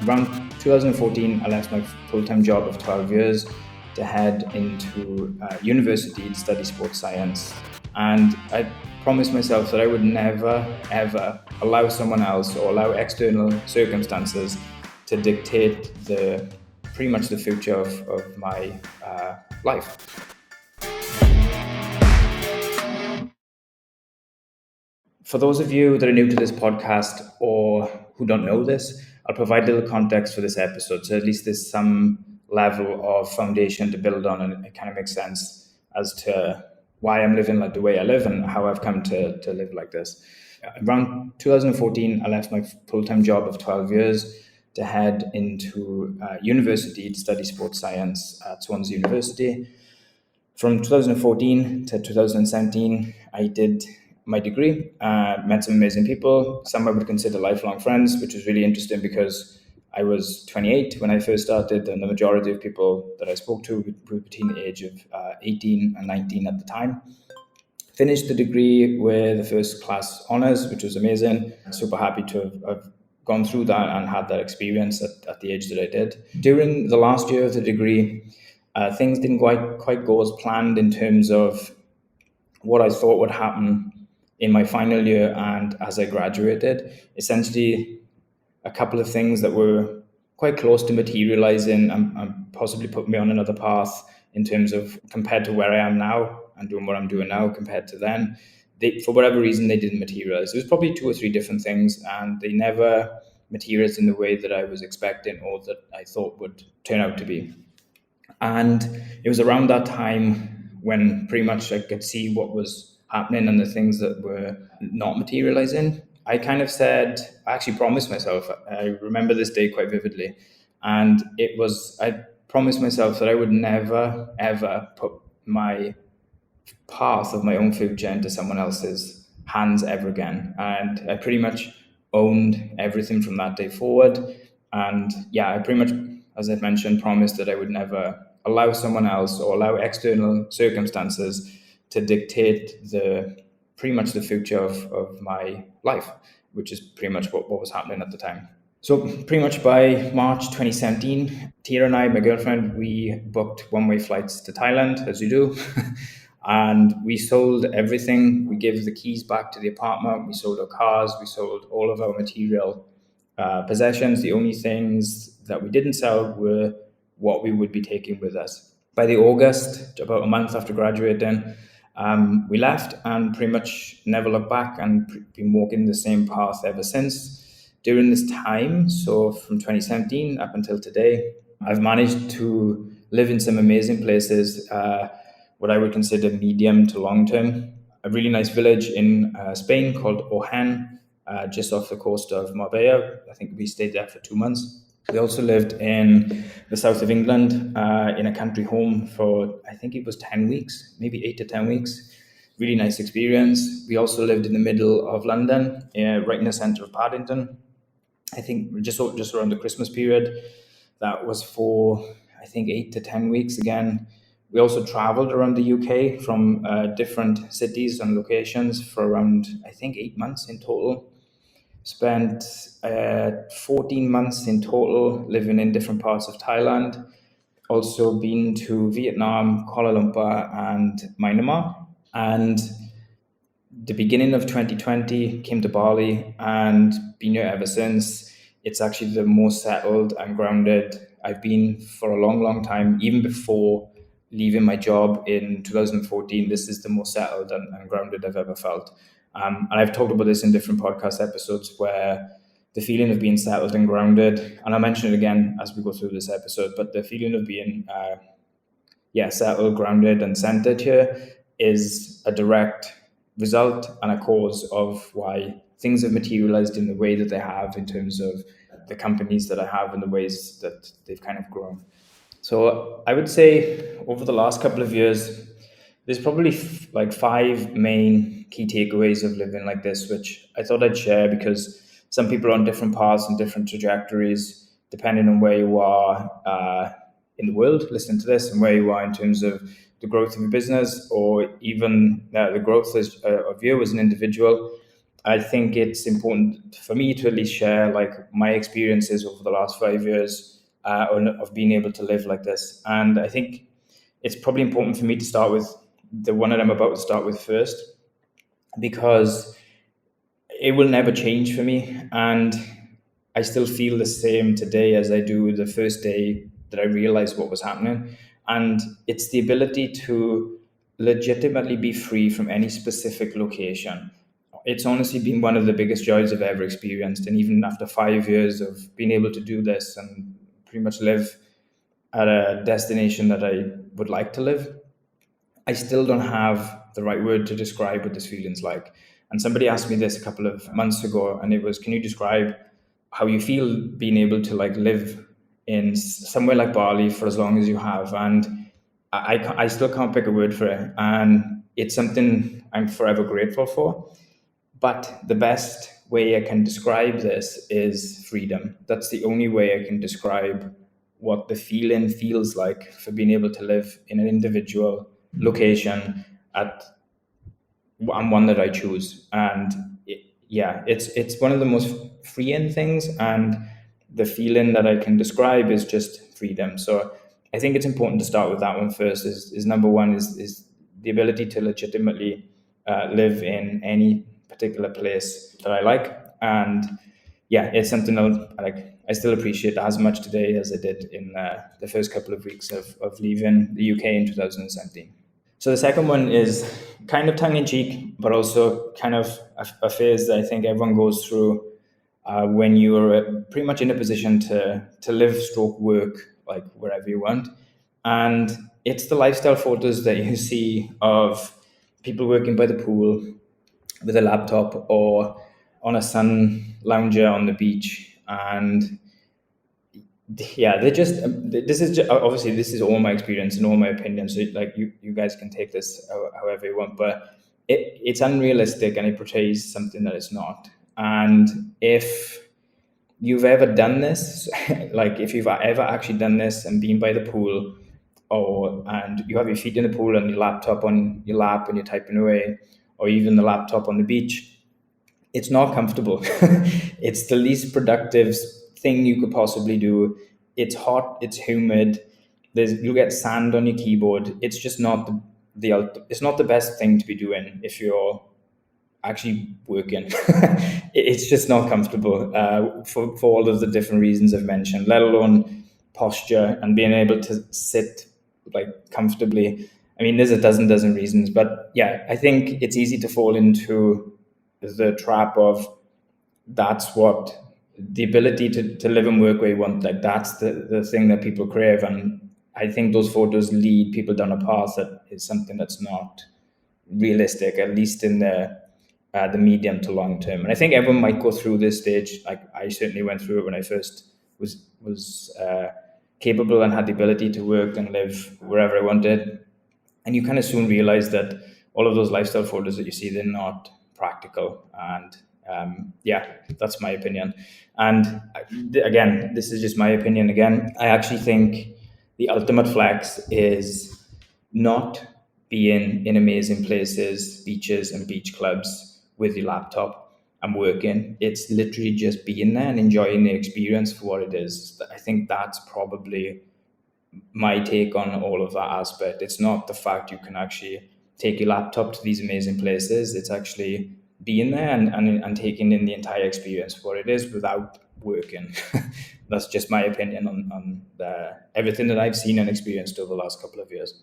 Around 2014, I left my full-time job of 12 years to head into university to study sports science. And I promised myself that I would never, ever allow someone else or allow external circumstances to dictate pretty much the future of my life. For those of you that are new to this podcast or who don't know this, I'll provide a little context for this episode. So at least there's some level of foundation to build on, and it kind of makes sense as to why I'm living like the way I live and how I've come to live like this. Around 2014, I left my full-time job of 12 years to head into university to study sports science at Swansea University. From 2014 to 2017, I did my degree, met some amazing people, some I would consider lifelong friends, which was really interesting because I was 28 when I first started, and the majority of people that I spoke to were between the age of 18 and 19 at the time. Finished the degree with a first class honours, which was amazing. Super happy to have gone through that and had that experience at the age that I did. During the last year of the degree, things didn't quite go as planned in terms of what I thought would happen in my final year and as I graduated. Essentially, a couple of things that were quite close to materializing and possibly put me on another path in terms of compared to where I am now and doing what I'm doing now compared to then. For whatever reason, they didn't materialize. There was probably 2 or 3 different things, and they never materialized in the way that I was expecting or that I thought would turn out to be. And it was around that time when pretty much I could see what was happening and the things that were not materializing. I kind of said, I actually promised myself, I remember this day quite vividly. And I promised myself that I would never, ever put my path of my own future into someone else's hands ever again. And I pretty much owned everything from that day forward. And yeah, I pretty much, as I mentioned, promised that I would never allow someone else or allow external circumstances to dictate pretty much the future of my life, which is pretty much what was happening at the time. So pretty much by March 2017, Tia and I, my girlfriend, we booked one-way flights to Thailand, as you do. And we sold everything. We gave the keys back to the apartment. We sold our cars. We sold all of our material possessions. The only things that we didn't sell were what we would be taking with us. By the August, about a month after graduating, we left and pretty much never looked back and been walking the same path ever since. During this time, so from 2017 up until today, I've managed to live in some amazing places, what I would consider medium to long term. A really nice village in Spain called Ojen, just off the coast of Marbella. I think we stayed there for 2 months. We also lived in the south of England in a country home for, I think it was 10 weeks, maybe 8 to 10 weeks. Really nice experience. We also lived in the middle of London, right in the centre of Paddington. I think just around the Christmas period. That was for, I think, 8 to 10 weeks again. We also traveled around the UK from different cities and locations for around, I think, 8 months in total. Spent 14 months in total living in different parts of Thailand. Also been to Vietnam, Kuala Lumpur, and Myanmar. And the beginning of 2020 came to Bali and been here ever since. It's actually the most settled and grounded I've been for a long, long time. Even before leaving my job in 2014, this is the most settled and grounded I've ever felt. And I've talked about this in different podcast episodes where the feeling of being settled and grounded, and I'll mention it again as we go through this episode, but the feeling of being settled, grounded, and centered here is a direct result and a cause of why things have materialized in the way that they have in terms of the companies that I have and the ways that they've kind of grown. So I would say over the last couple of years, there's probably like 5 main key takeaways of living like this, which I thought I'd share because some people are on different paths and different trajectories, depending on where you are in the world listening to this and where you are in terms of the growth of your business or even the growth of you as an individual. I think it's important for me to at least share like my experiences over the last 5 years of being able to live like this. And I think it's probably important for me to start with the one that I'm about to start with first, because it will never change for me. And I still feel the same today as I do the first day that I realized what was happening. And it's the ability to legitimately be free from any specific location. It's honestly been one of the biggest joys I've ever experienced. And even after 5 years of being able to do this and pretty much live at a destination that I would like to live, I still don't have the right word to describe what this feeling's like. And somebody asked me this a couple of months ago, and it was, "Can you describe how you feel being able to like live in somewhere like Bali for as long as you have?" And I still can't pick a word for it, and it's something I'm forever grateful for. But the best way I can describe this is freedom. That's the only way I can describe what the feeling feels like for being able to live in an individual location at and one that I choose. And yeah, it's one of the most freeing things, and the feeling that I can describe is just freedom. So I think it's important to start with that one first. Is number one is the ability to legitimately live in any particular place that I like. And yeah, it's something I still appreciate as much today as I did in the first couple of weeks of leaving the UK in 2017. So the second one is kind of tongue in cheek, but also kind of a phase that I think everyone goes through when you're pretty much in a position to live stroke work like wherever you want. And it's the lifestyle photos that you see of people working by the pool with a laptop or on a sun lounger on the beach. And yeah, they're just this is just, obviously this is all my experience and all my opinions, so like you guys can take this however you want, but it's unrealistic and it portrays something that it's not. And if you've ever done this, like if you've ever actually done this and been by the pool, or and you have your feet in the pool and your laptop on your lap and you're typing away, or even the laptop on the beach, it's not comfortable. It's the least productive thing you could possibly do. It's hot, it's humid. You get sand on your keyboard. It's just not it's not the best thing to be doing if you're actually working. It's just not comfortable for all of the different reasons I've mentioned, let alone posture and being able to sit like comfortably. I mean, there's a dozen reasons, but yeah, I think it's easy to fall into the trap of that's what the ability to live and work where you want, like that's the thing that people crave. And I think those photos lead people down a path that is something that's not realistic, at least in the medium to long term. And I think everyone might go through this stage. Like I certainly went through it when I first was capable and had the ability to work and live wherever I wanted. And you kind of soon realize that all of those lifestyle photos that you see, they're not practical. And yeah, that's my opinion. And again, this is just my opinion. Again, I actually think the ultimate flex is not being in amazing places, beaches and beach clubs with your laptop and working. It's literally just being there and enjoying the experience for what it is. I think that's probably my take on all of that aspect. It's not the fact you can actually take your laptop to these amazing places. It's actually being there and taking in the entire experience for what it is without working. That's just my opinion on everything that I've seen and experienced over the last couple of years.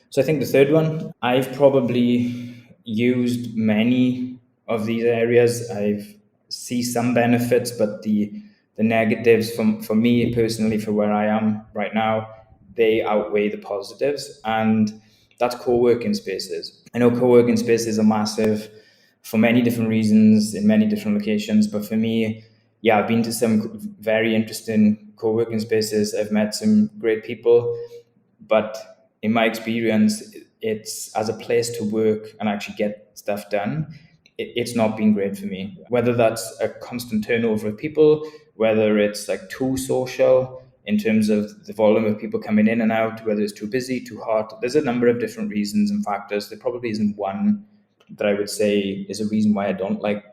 So I think the third one, I've probably used many of these areas. I've see some benefits, but the negatives for me personally, for where I am right now, they outweigh the positives. And that's co-working spaces. I know co-working spaces are massive for many different reasons in many different locations, but for me, yeah, I've been to some very interesting co-working spaces. I've met some great people, but in my experience, it's as a place to work and actually get stuff done. It's not been great for me. Whether that's a constant turnover of people, whether it's like too social in terms of the volume of people coming in and out, whether it's too busy, too hot. There's a number of different reasons and factors. There probably isn't one that I would say is a reason why I don't like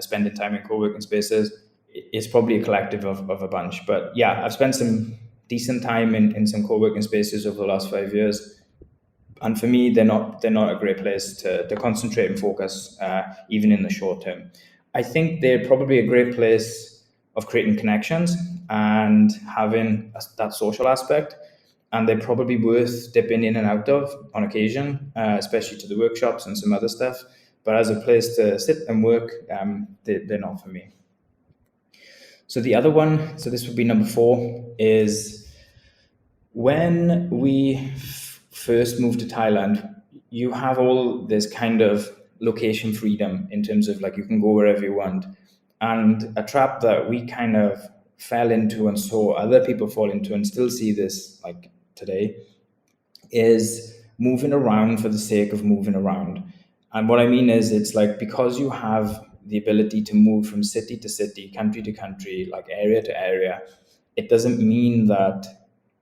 spending time in co-working spaces. It's probably a collective of a bunch. But yeah, I've spent some decent time in some co-working spaces over the last 5 years. And for me, they're not a great place to concentrate and focus, even in the short term. I think they're probably a great place of creating connections and having that social aspect, and they're probably worth dipping in and out of on occasion, especially to the workshops and some other stuff. But as a place to sit and work, they're not for me. So the other one, so this would be number 4, is when we first moved to Thailand, you have all this kind of location freedom in terms of like you can go wherever you want. And a trap that we kind of fell into and saw other people fall into and still see this like today is moving around for the sake of moving around. And what I mean is, it's like because you have the ability to move from city to city, country to country, like area to area, it doesn't mean that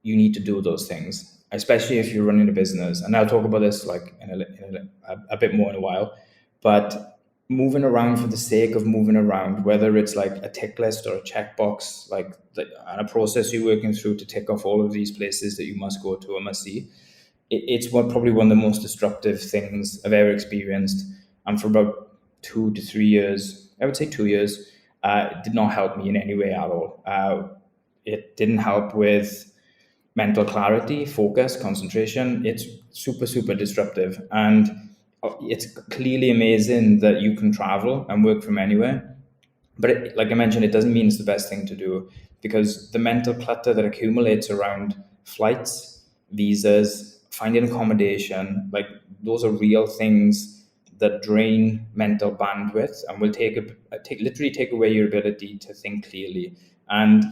you need to do those things, especially if you're running a business. And I'll talk about this like a bit more in a while. But moving around for the sake of moving around, whether it's like a tick list or a checkbox, like and a process you're working through to tick off all of these places that you must go to or must see, it's probably one of the most destructive things I've ever experienced. And for about 2 to 3 years, I would say 2 years, it did not help me in any way at all. It didn't help with mental clarity, focus, concentration. It's super, super disruptive. And it's clearly amazing that you can travel and work from anywhere. But like I mentioned, it doesn't mean it's the best thing to do, because the mental clutter that accumulates around flights, visas, finding accommodation, like those are real things that drain mental bandwidth and will literally take away your ability to think clearly. And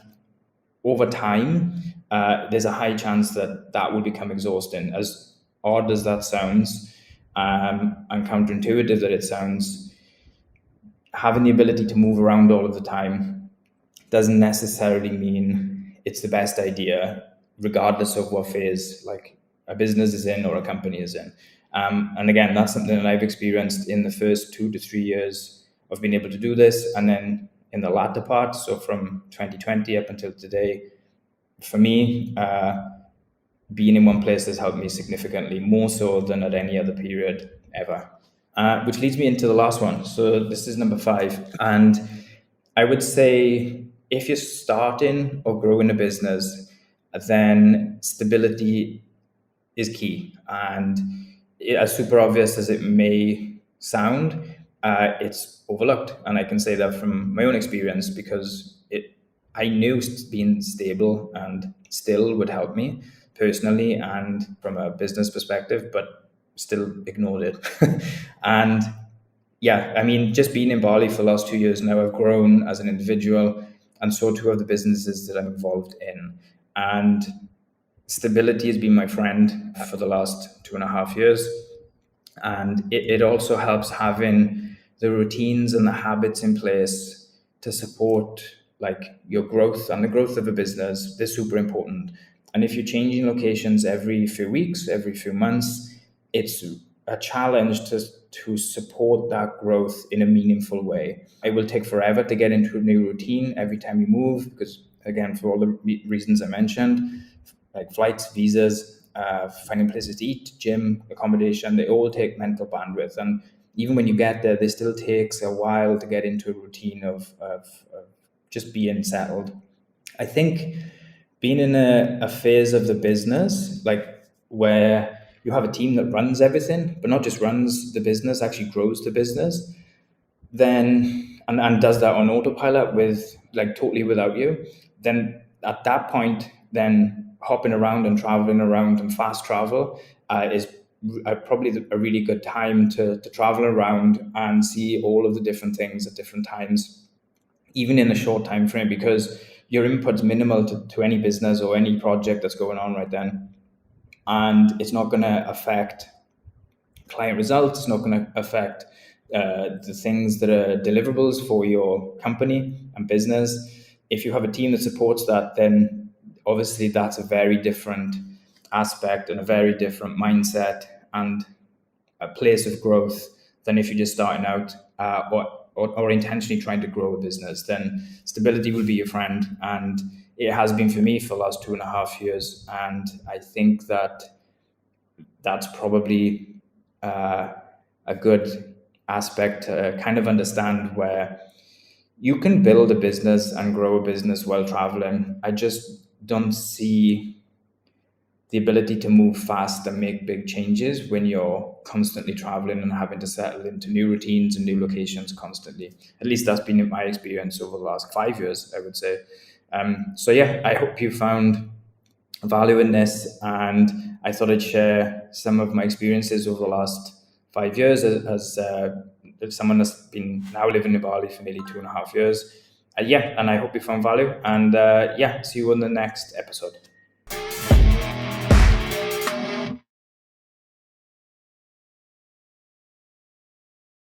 over time, there's a high chance that that will become exhausting. As odd as that sounds, and counterintuitive that it sounds, having the ability to move around all of the time doesn't necessarily mean it's the best idea, regardless of what phase like a business is in or a company is in. And again, that's something that I've experienced in the first 2 to 3 years of being able to do this. And then in the latter part, so from 2020 up until today, for me, being in one place has helped me significantly, more so than at any other period ever. Which leads me into the last one. So this is number 5. And I would say if you're starting or growing a business, then stability is key. And as super obvious as it may sound, it's overlooked. And I can say that from my own experience, because I knew being stable and still would help me personally and from a business perspective, but still ignored it. And yeah, I mean, just being in Bali for the last 2 years now, I've grown as an individual, and so too have the businesses that I'm involved in. And stability has been my friend for the last 2.5 years. And it also helps having the routines and the habits in place to support like your growth and the growth of a business. They're super important. And if you're changing locations every few weeks, every few months, it's a challenge to support that growth in a meaningful way. It will take forever to get into a new routine every time you move, because again, for all the reasons I mentioned, like flights, visas, finding places to eat, gym, accommodation, they all take mental bandwidth. And even when you get there, it still takes a while to get into a routine of just being settled. I think being in a phase of the business, like where you have a team that runs everything, but not just runs the business, actually grows the business, then and does that on autopilot with like totally without you, then at that point, then hopping around and traveling around and fast travel is probably a really good time to travel around and see all of the different things at different times, even in a short time frame, because your input's minimal to any business or any project that's going on right then. And it's not going to affect client results. It's not going to affect the things that are deliverables for your company and business. If you have a team that supports that, then obviously that's a very different aspect and a very different mindset and a place of growth than if you're just starting out, or intentionally trying to grow a business. Then stability will be your friend, and it has been for me for the last 2.5 years. And I think that that's probably uh, a good aspect to kind of understand, where you can build a business and grow a business while traveling. I just don't see the ability to move fast and make big changes when you're constantly traveling and having to settle into new routines and new locations constantly. At least that's been my experience over the last 5 years, I would say. So yeah, I hope you found value in this, and I thought I'd share some of my experiences over the last 5 years as someone that's been now living in Bali for nearly 2.5 years. Yeah, and I hope you found value. And yeah, see you on the next episode.